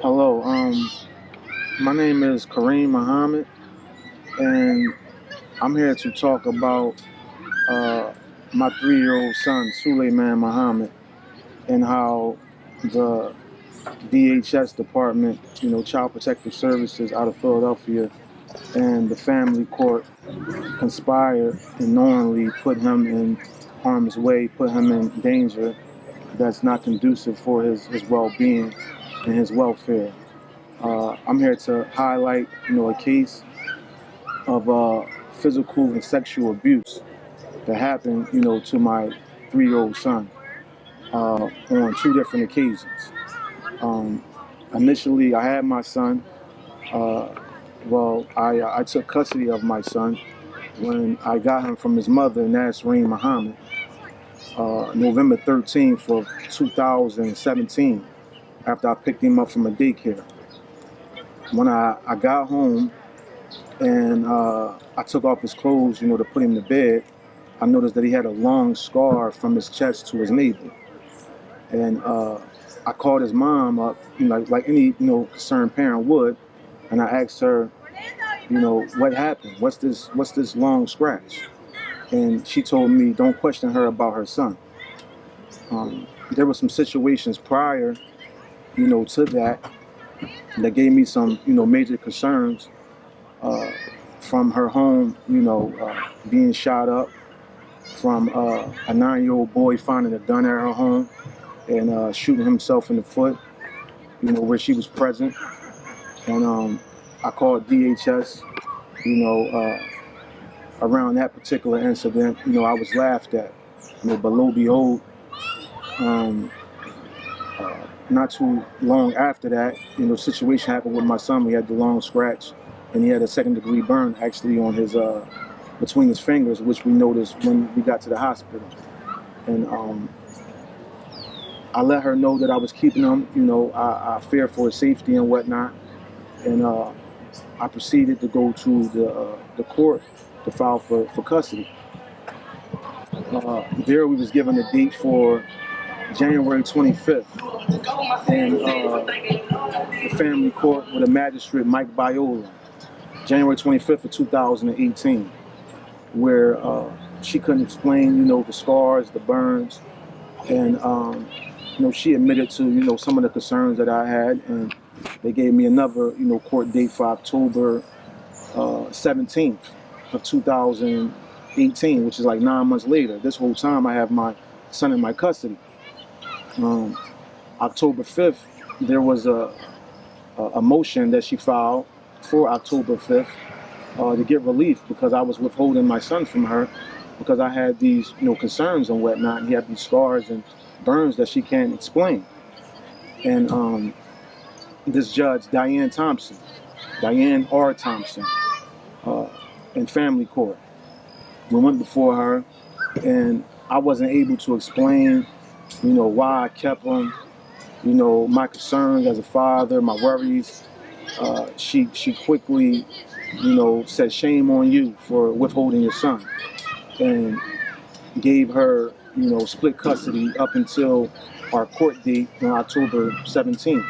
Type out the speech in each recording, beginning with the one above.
Hello, my name is Kareem Muhammad, and I'm here to talk about uh, my 3-year-old son, Suleiman Muhammad, and how the DHS department, Child Protective Services out of Philadelphia, and the family court conspired and knowingly put him in harm's way, put him in danger that's not conducive for his well-being and his welfare. I'm here to highlight, a case of physical and sexual abuse that happened, to my 3-year-old son on 2 different occasions. Um, Initially, I had my son. Uh, I took custody of my son when I got him from his mother, Nasreen Muhammad, November 13th of 2017, after I picked him up from a daycare. When I got home, and I took off his clothes, to put him to bed, I noticed that he had a long scar from his chest to his navel. And I called his mom up, like any, concerned parent would, and I asked her, what happened? What's this long scratch? And she told me, don't question her about her son. There were some situations prior, to that gave me some, major concerns. From her home, being shot up, from a 9-year-old boy finding a gun at her home and shooting himself in the foot, where she was present. And I called DHS, around that particular incident. I was laughed at. But lo and behold, um, not too long after that, situation happened with my son. He had the long scratch, and he had a second-degree burn actually on his between his fingers, which we noticed when we got to the hospital. And I let her know that I was keeping him. I feared for his safety and whatnot. And I proceeded to go to the court to file for custody. There we was given a date for January 25th, and the family court with a magistrate, Mike Biola, January 25th of 2018, where she couldn't explain, the scars, the burns, and she admitted to, some of the concerns that I had, and they gave me another, court date for October 17th of 2018, which is like 9 months later. This whole time I have my son in my custody. October 5th, there was a motion that she filed for October 5th to get relief because I was withholding my son from her because I had these, concerns and whatnot. And he had these scars and burns that she can't explain. And this judge, Diane R. Thompson, in family court, we went before her, and I wasn't able to explain, why I kept him, my concerns as a father, my worries. She quickly, said, shame on you for withholding your son, and gave her, split custody up until our court date on October 17th,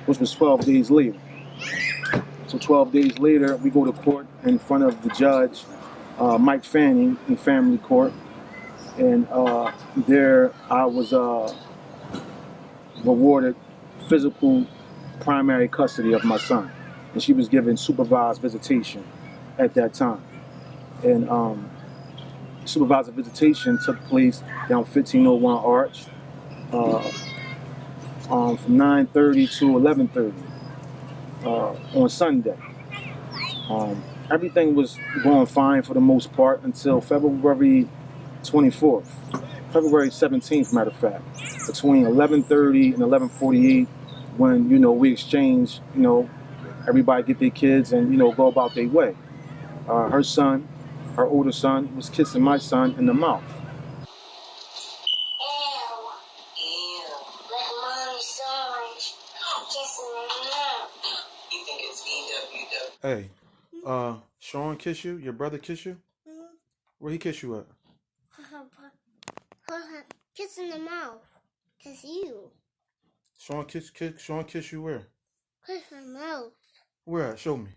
which was 12 days later. So 12 days later, we go to court in front of the judge, Mike Fanning, in family court. And there I was rewarded physical primary custody of my son. And she was given supervised visitation at that time. And supervised visitation took place down 1501 Arch from 9:30 to 11:30 on Sunday. Everything was going fine for the most part until February 24th, February 17th, matter of fact, between 11:30 and 11:48, when, we exchange, everybody get their kids and, go about their way. Her son, her older son, was kissing my son in the mouth. Hey, Sean kiss you? Your brother kiss you? Where he kiss you at? Kiss in the mouth. Kiss you. Sean kiss you where? Kiss my mouth. Where? Show me.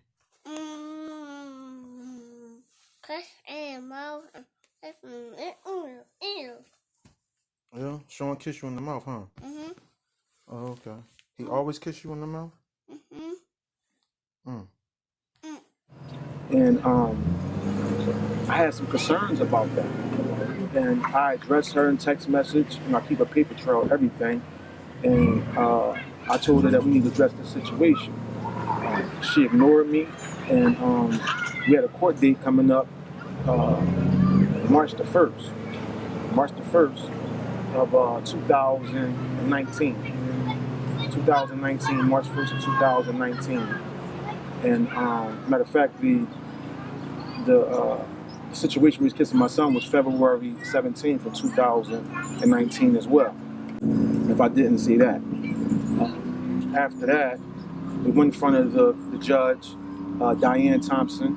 Kiss in mouth. Kiss in ear. Yeah, Sean kiss you in the mouth, huh? Oh, okay. He always kiss you in the mouth? And I had some concerns about that. And I addressed her in text message, and I keep a paper trail of everything. And I told her that we need to address the situation. She ignored me, and we had a court date coming up March the 1st. March the 1st of 2019. 2019, March 1st of 2019. And matter of fact, the situation we was kissing my son was February 17th of 2019 as well, if I didn't see that. After that, we went in front of the judge, Diane Thompson,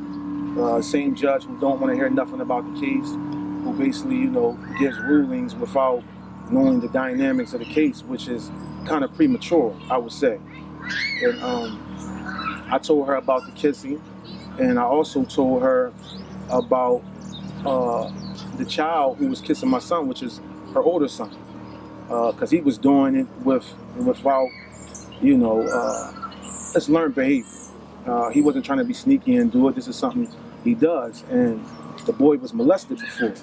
same judge who don't want to hear nothing about the case, who basically, gives rulings without knowing the dynamics of the case, which is kind of premature, I would say. And I told her about the kissing, and I also told her about the child who was kissing my son, which is her older son, because he was doing it without, it's learned behavior. He wasn't trying to be sneaky and do it. This is something he does, and the boy was molested before.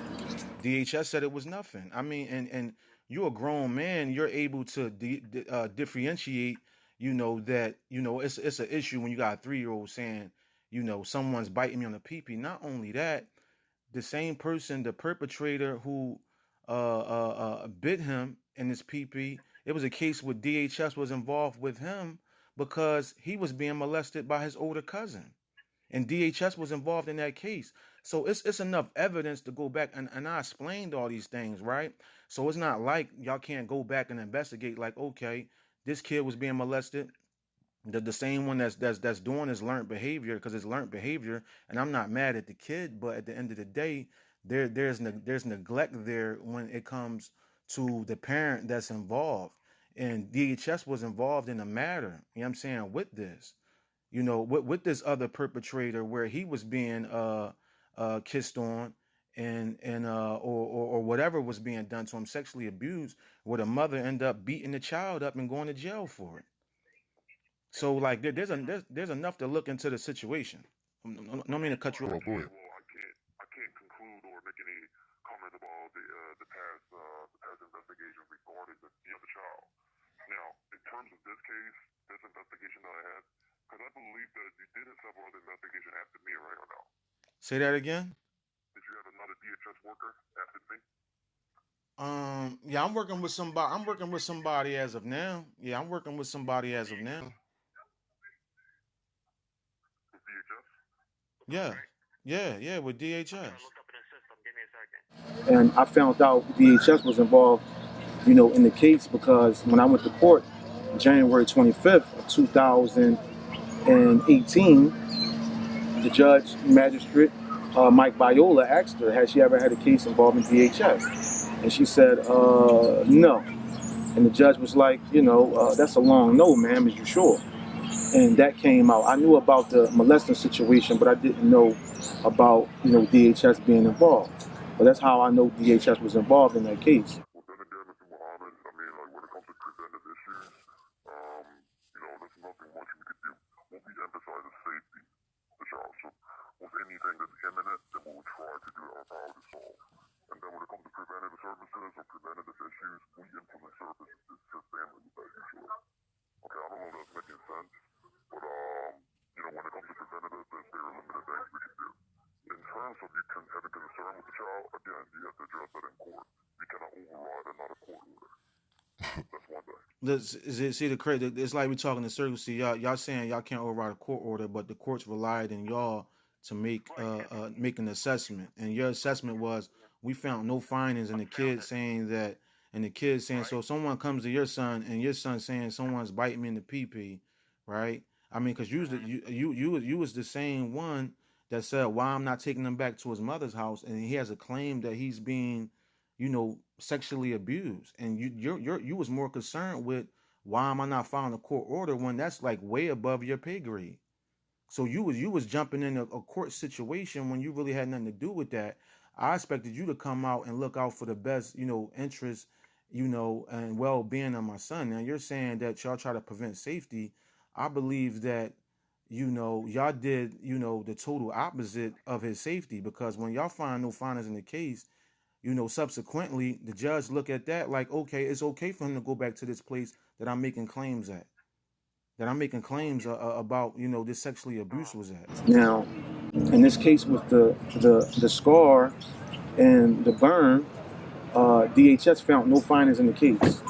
DHS said it was nothing. I mean, and you're a grown man. You're able to differentiate. That it's an issue when you got a 3-year-old saying, someone's biting me on the pee-pee. Not only that, the same person, the perpetrator who bit him in his pee-pee, it was a case where DHS was involved with him because he was being molested by his older cousin. And DHS was involved in that case. So it's enough evidence to go back, and I explained all these things, right? So it's not like y'all can't go back and investigate, like, okay, this kid was being molested. The same one that's doing is learned behavior, because it's learned behavior, and I'm not mad at the kid, but at the end of the day, there's neglect there when it comes to the parent that's involved, and DHS was involved in the matter. You know what I'm saying, with this, with this other perpetrator where he was being kissed on, or whatever was being done to him, sexually abused, where the mother ended up beating the child up and going to jail for it. So like there's enough to look into the situation. No mean to cut you off. Go ahead. Well, I can't conclude or make any comment about the past investigation regarding the other child. Now, in terms of this case, this investigation that I had, because I believe that you did have several other investigations after me, right or no? Say that again. Did you have another DHS worker after me? Yeah, I'm working with somebody. I'm working with somebody as of now. Yeah, I'm working with somebody as of now. With DHS? Yeah, yeah, with DHS. Okay, And I found out DHS was involved, in the case because when I went to court, January 25th of 2018, the judge, magistrate, Mike Viola asked her, had she ever had a case involving DHS? And she said, no. And the judge was like, that's a long no, ma'am, is you sure? And that came out. I knew about the molesting situation, but I didn't know about, DHS being involved. But that's how I know DHS was involved in that case. Well, then again, Mr. Muhammad, I mean, like when it comes to preventive issues, there's nothing much we could do. What we emphasize is safety of the child. So with anything that's imminent, then we will try to do our power to solve. And then when it comes to preventative services or preventative issues, we implement services to assist families as usual. Okay, I don't know if that's making sense, but when it comes to preventative, there's very limited things we can do. In terms of you can have a concern with the child, again, you have to address that in court. You cannot override another court order. That's one thing. See the credit. It's like we talking in circles. See, y'all saying y'all can't override a court order, but the courts relied on y'all to make an assessment, and your assessment was we found no findings in the kid saying that, and the kid saying, so if someone comes to your son and your son saying someone's biting me in the pee, right? I mean, because you was the same one that said why I'm not taking him back to his mother's house, and he has a claim that he's being, sexually abused, and you was more concerned with why am I not filing a court order when that's like way above your pay grade? So you was jumping in a court situation when you really had nothing to do with that. I expected you to come out and look out for the best, interest, and well being of my son. Now you're saying that y'all try to prevent safety. I believe that, y'all did, the total opposite of his safety, because when y'all find no findings in the case, subsequently the judge look at that like, okay, it's okay for him to go back to this place that I'm making claims at, about, this sexually abuse was at. Mm. Now, in this case with the scar and the burn, DHS found no findings in the case.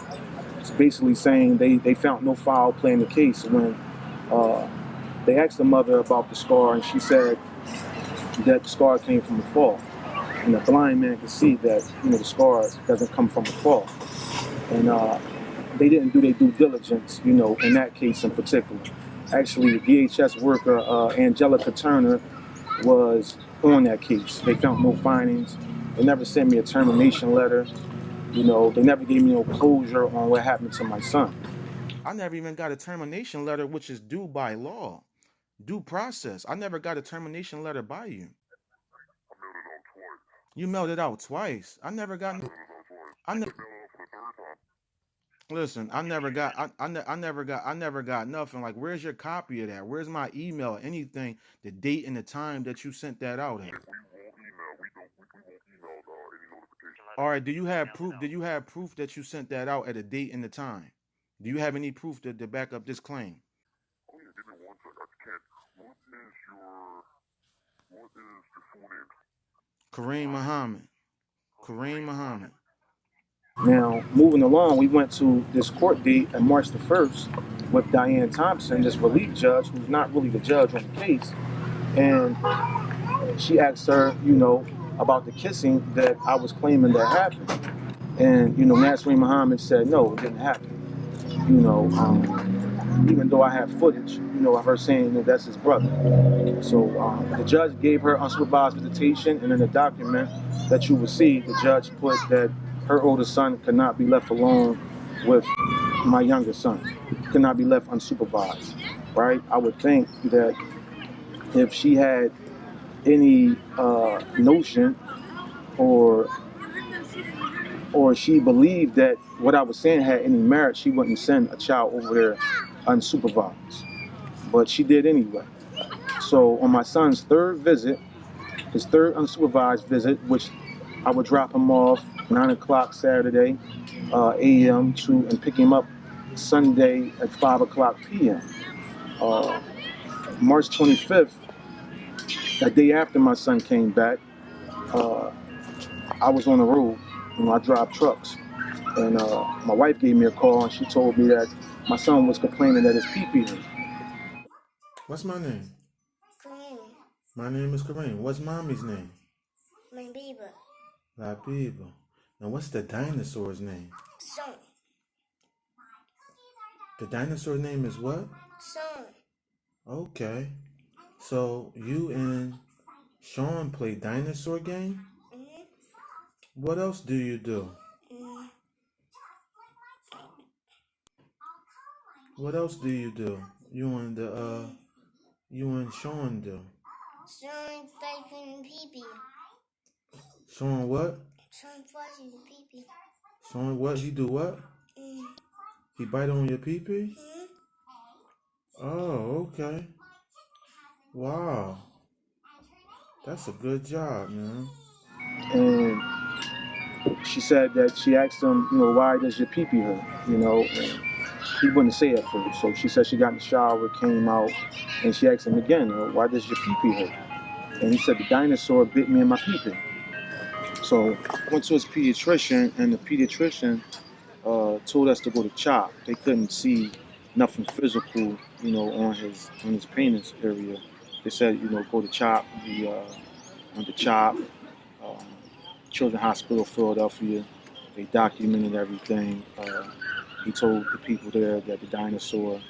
It's basically saying they found no foul play in the case when uh, they asked the mother about the scar, and she said that the scar came from a fall. And a blind man could see that, the scar doesn't come from a fall. And they didn't do their due diligence, in that case in particular. Actually, the DHS worker, Angelica Turner, was on that case. They found no findings. They never sent me a termination letter. They never gave me no closure on what happened to my son. I never even got a termination letter, which is due by law, due process. I never got a termination letter by you. I mailed it out twice. You mailed it out twice. I never got. I mailed it out twice. I They never. mailed it out for the third time. Listen, I never got. I never got nothing. Like, where's your copy of that? Where's my email? Anything? The date and the time that you sent that out at? We won't email. We won't email any notification. All right. Do you have proof? Do you have proof that you sent that out at a date and the time? Do you have any proof to back up this claim? Oh yeah, give me one sec. I can't. What is your full name? Kareem Muhammad. Kareem Muhammad. Now, moving along, we went to this court date on March the 1st with Diane Thompson, this relief judge, who's not really the judge on the case. And she asked her, about the kissing that I was claiming that happened. And, Nasreen Muhammad said, no, it didn't happen. Even though I have footage, of her saying that that's his brother. So the judge gave her unsupervised visitation, and in the document that you will see, the judge put that her older son could not be left alone with my younger son, could not be left unsupervised, right? I would think that if she had any notion or she believed that what I was saying had any merit, she wouldn't send a child over there unsupervised. But she did anyway. So on my son's third visit, his third unsupervised visit, which I would drop him off 9 o'clock Saturday a.m. and pick him up Sunday at 5 o'clock p.m. March 25th, the day after my son came back, I was on the road. I drive trucks. And my wife gave me a call, and she told me that my son was complaining that his pee-pee hurt. What's my name? Kareem. My name is Kareem. What's mommy's name? My baby. La Biba. Now, what's the dinosaur's name? Son. The dinosaur's name is what? Son. Okay. So, you and Sean play dinosaur game? Mm-hmm. What else do you do? What else do you do? You and Sean do? Son fighting pee-pee. Sean what? Son fighting pee-pee. Sean what? He do what? He bite on your pee-pee? Oh, okay. Wow. That's a good job, man. And she said that she asked him, why does your pee-pee hurt? And he wouldn't say it first. So she said she got in the shower, came out, and she asked him again, why does your pee-pee hurt? And he said, the dinosaur bit me in my pee-pee. So I went to his pediatrician, and the pediatrician told us to go to CHOP. They couldn't see nothing physical, on his penis area. They said, go to CHOP. We went to CHOP, Children's Hospital, Philadelphia. They documented everything. He told the people there that the dinosaur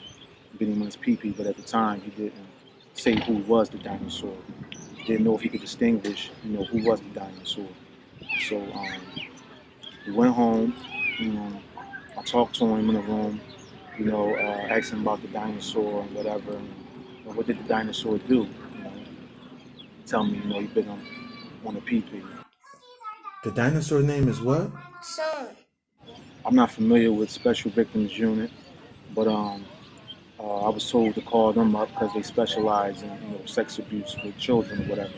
bit him in his pee-pee, but at the time he didn't say who was the dinosaur. Didn't know if he could distinguish, who was the dinosaur. So we went home. I talked to him in the room. asked him about the dinosaur and whatever. And, what did the dinosaur do? Tell me, he been on the PP. The dinosaur name is what? Son. I'm not familiar with Special Victims Unit, but I was told to call them up because they specialize in sex abuse with children or whatever.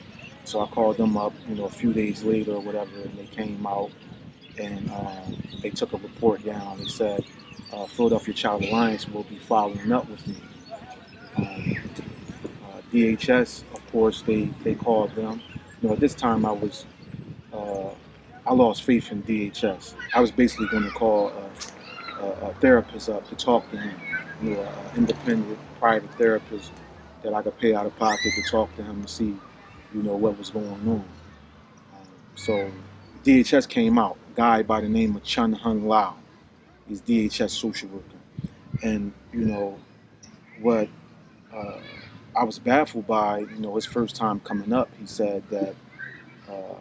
So I called them up, a few days later or whatever, and they came out and they took a report down. They said Philadelphia Child Alliance will be following up with me. DHS, of course, they called them. At this time uh, I lost faith in DHS. I was basically going to call a therapist up to talk to him, an independent private therapist that I could pay out of pocket to talk to him and see, what was going on. So DHS came out, a guy by the name of Chun Hung Lao. He's DHS social worker. And, what uh, I was baffled by, his first time coming up, he said that uh,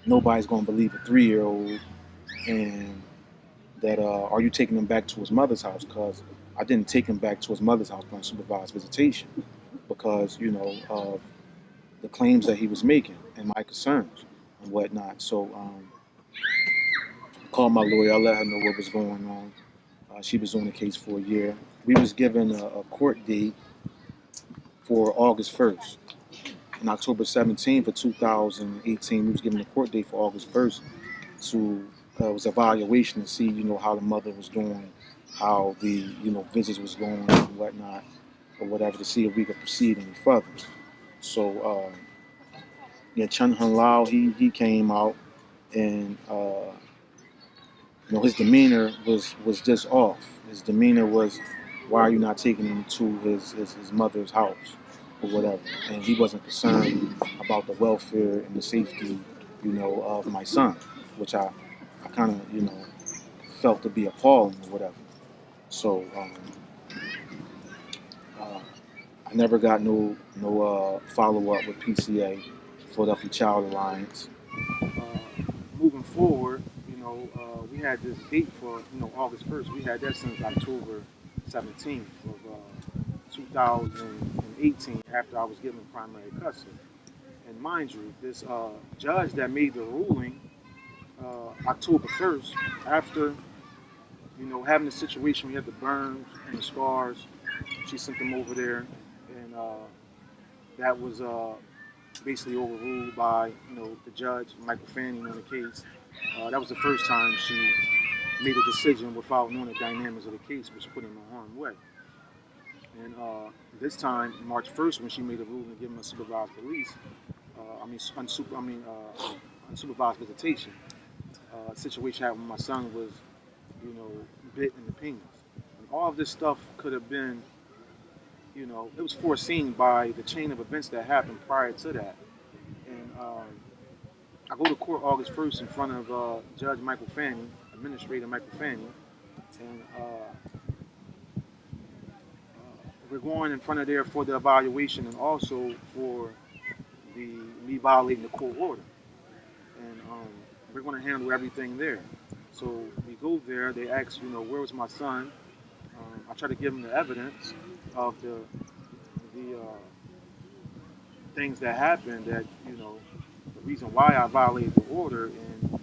nobody's going to believe a 3-year-old and that are you taking him back to his mother's house? Because I didn't take him back to his mother's house on supervised visitation because, of the claims that he was making and my concerns and whatnot. So I called my lawyer. I let her know what was going on. She was on the case for a year. We was given a court date for August 1st. On October 17th of 2018, we was given a court date for August 1st to it was evaluation to see, how the mother was doing, how the, visits was going and whatnot, or whatever, to see if we could proceed any further. So, Chun Hun Lao, he came out and, his demeanor was just off. His demeanor was, why are you not taking him to his mother's house or whatever? And he wasn't concerned about the welfare and the safety, of my son, which I kind of, felt to be appalling or whatever. So I never got no follow up with PCA, Philadelphia Child Alliance. Moving forward, we had this date for August 1st. We had that since October 17th of 2018, after I was given primary custody. And mind you, this judge that made the ruling October 1st, after having the situation, we had the burns and the scars. She sent them over there, and that was basically overruled by the judge, Michael Fanning, on the case. That was the first time she made a decision without knowing the dynamics of the case, which put him in harm's way. And this time, March 1st, when she made a ruling to give him a supervised release, unsupervised visitation. Situation happened when my son was, bit in the penis. And all of this stuff could have been, it was foreseen by the chain of events that happened prior to that. And I go to court August 1st in front of Judge Michael Fanning, Administrator Michael Fanning, and we're going in front of there for the evaluation and also for me violating the court order. And we're going to handle everything there. So we go there. They ask, where was my son? I try to give them the evidence of the things that happened. That the reason why I violated the order, and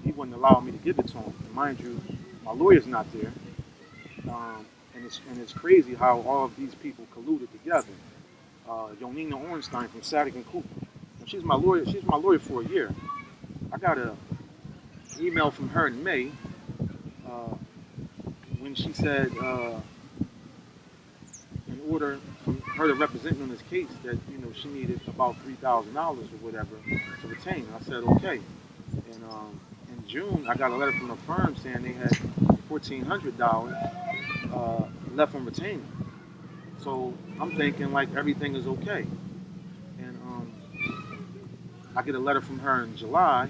he wouldn't allow me to give it to him. And mind you, my lawyer's not there, and it's crazy how all of these people colluded together. Yonina Ornstein from Sadek and Cooper. And she's my lawyer. She's my lawyer for a year. I got an email from her in May when she said, in order for her to represent me on this case, that she needed about $3,000 or whatever to retain. And I said okay. And in June, I got a letter from the firm saying they had $1,400 left on retainer. So I'm thinking like everything is okay. And I get a letter from her in July.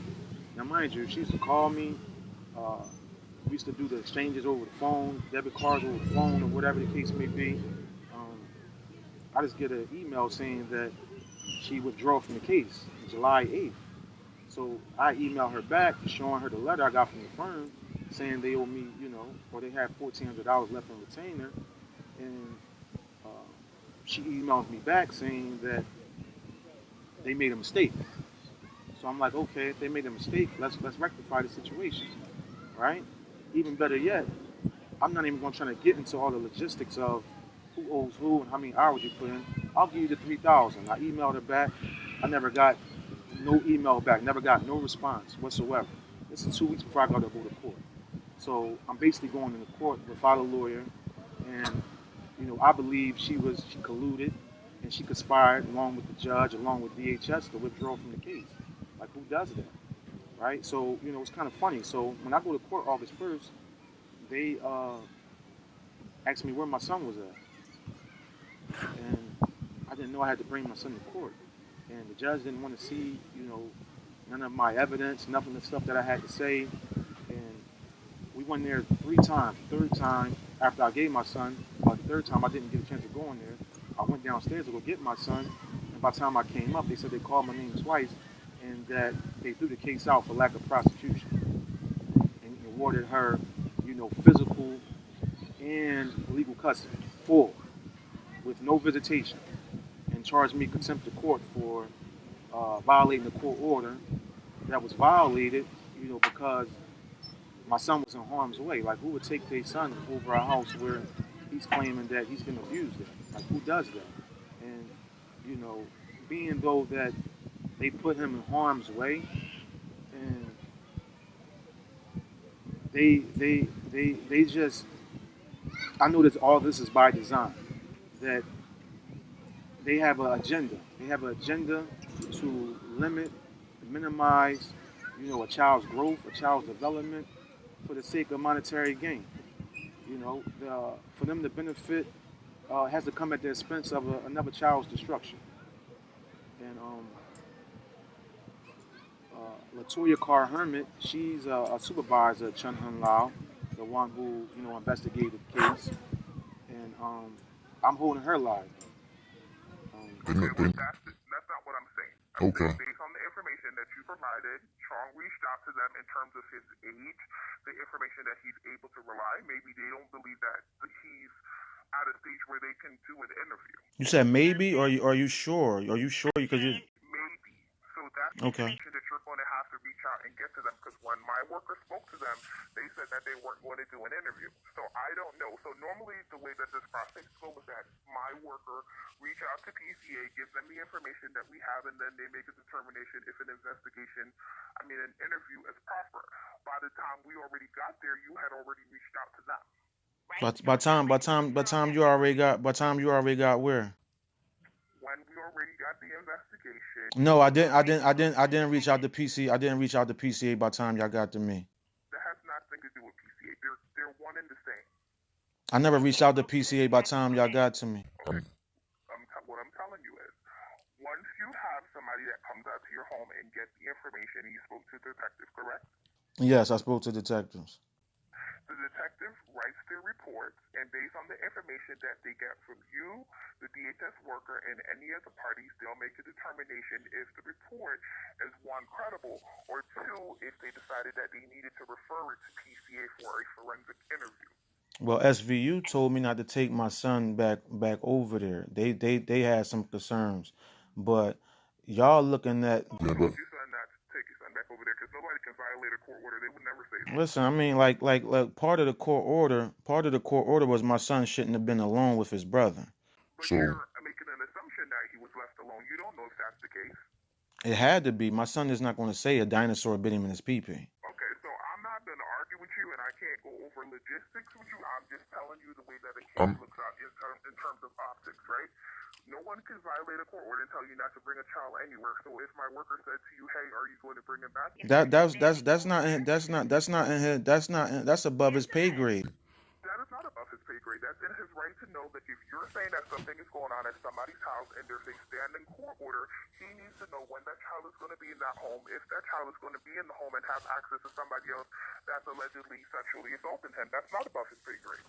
Now, mind you, she used to call me. We used to do the exchanges over the phone, debit cards over the phone, or whatever the case may be. I just get an email saying that she withdrew from the case July 8th. So I email her back, showing her the letter I got from the firm, saying they owe me, or they had $1,400 left in retainer, and uh, she emails me back saying that they made a mistake. So I'm like, okay, if they made a mistake, let's rectify the situation, right? Even better yet, I'm not even going to try to get into all the logistics of who owes who and how many hours you put in. I'll give you the 3,000. I emailed her back. I never got no email back. Never got no response whatsoever. This is 2 weeks before I got to go to court. So I'm basically going into court without a lawyer, and I believe she colluded and she conspired along with the judge, along with DHS, to withdraw from the case. Like, who does that, right? So it's kind of funny. So when I go to court August 1st, they asked me where my son was at, and I didn't know I had to bring my son to court. And the judge didn't want to see, none of my evidence, nothing of the stuff that I had to say. And we went there 3 times. The third time, after I gave my son, the third time I didn't get a chance to go in there. I went downstairs to go get my son, and by the time I came up, they said they called my name twice, and that they threw the case out for lack of prosecution, and awarded her, physical and legal custody, full, with no visitation, and charged me contempt of court for violating the court order that was violated, because my son was in harm's way. Like, who would take their son over a house where he's claiming that he's been abused at? Like, who does that? And, being though that they put him in harm's way, and they just, I know that all this is by design, that they have an agenda. They have an agenda to limit, minimize, a child's growth, a child's development, for the sake of monetary gain. For them to benefit has to come at the expense of another child's destruction. And Latoya Carr Hermit, she's a supervisor at Chun Hun Lao, the one who investigated the case, and I'm holding her live. Okay, well, that's not what I'm saying. I'm saying based on the information that you provided, Chong reached out to them in terms of his age, the information that he's able to rely. Maybe they don't believe that he's at a stage where they can do an interview. You said maybe, or are you sure? Are you sure? Because you Maybe. So that's the okay. information that you're going to have to reach out and get to them, because when my worker spoke to them, they said that they weren't going to do an interview. So I don't know. So normally the way that this process goes is that my worker reach out to PCA, give them the information that we have, and then they make a determination if an an interview is proper. By the time we already got there, you had already reached out to them. But by time you already got where? When we already got the investigation. No, I didn't reach out to PC. I didn't reach out to PCA by the time y'all got to me. That has nothing to do with PCA. They're one and the same. I never reached out to PCA by the time y'all got to me. Okay. What I'm telling you is, once you have somebody that comes out to your home and gets the information, you spoke to the detective, correct? Yes, I spoke to detectives. The detective writes their reports, and based on the information that they get from you, the DHS worker, and any other parties, they'll make a determination if the report is, one, credible, or two, if they decided that they needed to refer it to PCA for a forensic interview. Well, SVU told me not to take my son back over there. They had some concerns, but y'all looking at. Who told your son not to take your son back over there? Because nobody can violate a court order. They would never say that. Listen, I mean, like part of the court order was my son shouldn't have been alone with his brother. But you're making an assumption that he was left alone. You don't know if that's the case. It had to be. My son is not going to say a dinosaur bit him in his pee-pee. Okay, so I'm not going to argue with you, and I can't go over logistics with you. I'm just telling you the way that a case looks out in terms of optics, right? No one can violate a court order and tell you not to bring a child anywhere. So if my worker said to you, "Hey, are you going to bring him back?" That's above his pay grade. That is not above his pay grade. That's in his right to know that if you're saying that something is going on at somebody's house and there's a standing court order, he needs to know when that child is going to be in that home, if that child is going to be in the home and have access to somebody else that's allegedly sexually assaulting him. That's not above his pay grade.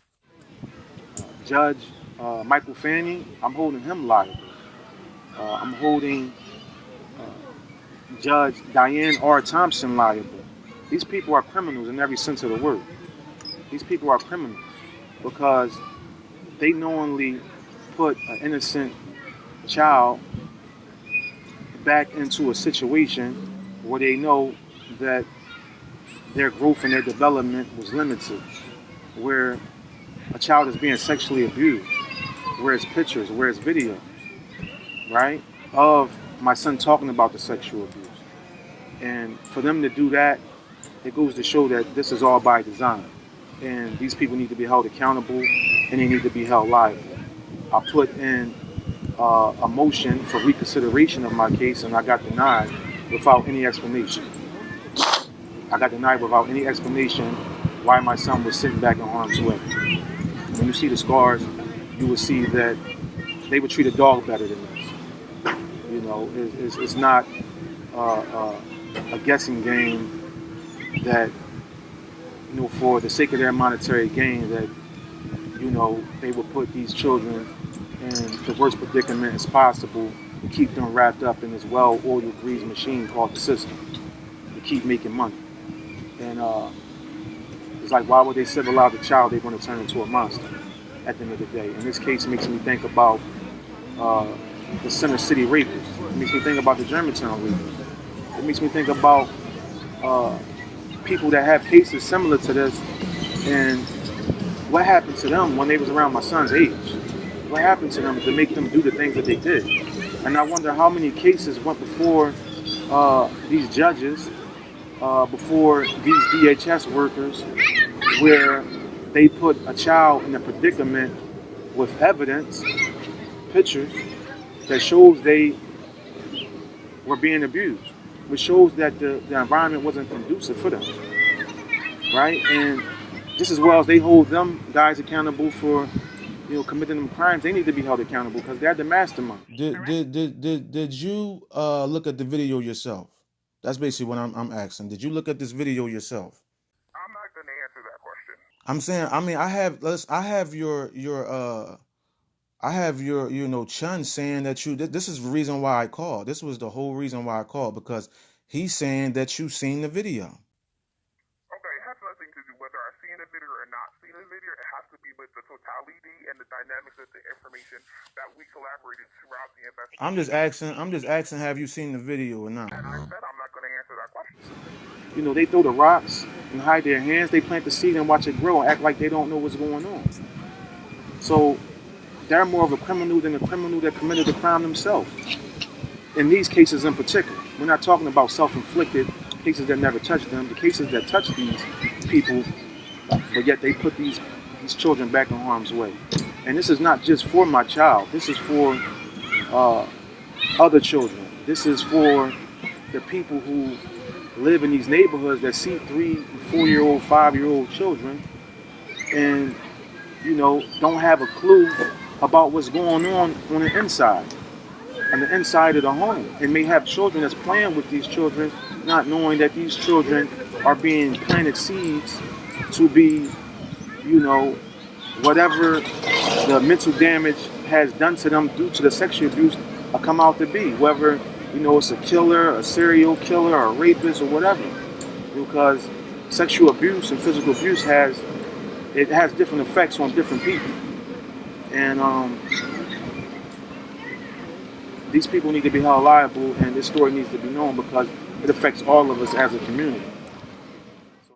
Judge Michael Fanning, I'm holding him liable. I'm holding Judge Diane R. Thompson liable. These people are criminals in every sense of the word. These people are criminals because they knowingly put an innocent child back into a situation where they know that their growth and their development was limited, where a child is being sexually abused, where it's pictures, where it's video, right, of my son talking about the sexual abuse. And for them to do that, it goes to show that this is all by design. And these people need to be held accountable and they need to be held liable. I put in a motion for reconsideration of my case and I got denied without any explanation. I got denied without any explanation why my son was sitting back in harm's way. When you see the scars, you will see that they would treat a dog better than this. You know, it's not a guessing game that, you know, for the sake of their monetary gain, that, you know, they would put these children in the worst predicament as possible to keep them wrapped up in this well-oiled greased machine called the system to keep making money. And it's like, why would they civilize a child they're going to turn into a monster at the end of the day? In this case, it makes me think about the Center City rapists. It makes me think about the Germantown rapists. It makes me think about people that have cases similar to this and what happened to them when they was around my son's age. What happened to them to make them do the things that they did? And I wonder how many cases went before these judges, before these DHS workers, where they put a child in a predicament with evidence, pictures, that shows they were being abused, which shows that the environment wasn't conducive for them, right? And just as well as they hold them guys accountable for, you know, committing them crimes, they need to be held accountable because they're the mastermind. Did you look at the video yourself? That's basically what I'm asking. Did you look at this video yourself? I'm not going to answer that question. I'm saying, I mean, I have your you know, Chun saying that this is the reason why I called. This was the whole reason why I called, because he's saying that you seen the video. Okay, it has nothing to do whether I've seen a video or not seen a video. It has to be with the totality and the dynamics of the information that we collaborated throughout the investigation. I'm just asking, have you seen the video or not? And I said I'm not going to answer that question. You know, they throw the rocks and hide their hands. They plant the seed and watch it grow and act like they don't know what's going on. So they're more of a criminal than a criminal that committed the crime themselves. In these cases in particular, we're not talking about self-inflicted cases that never touched them. The cases that touch these people, but yet they put these children back in harm's way. And this is not just for my child. This is for other children. This is for the people who live in these neighborhoods that see 3-, 4-year-old, 5-year-old children and, you know, don't have a clue about what's going on the inside of the home, and may have children that's playing with these children, not knowing that these children are being planted seeds to be, you know, whatever the mental damage has done to them due to the sexual abuse come out to be, whether, you know, it's a killer, a serial killer, or a rapist, or whatever. Because sexual abuse and physical abuse has different effects on different people. And these people need to be held liable, and this story needs to be known because it affects all of us as a community.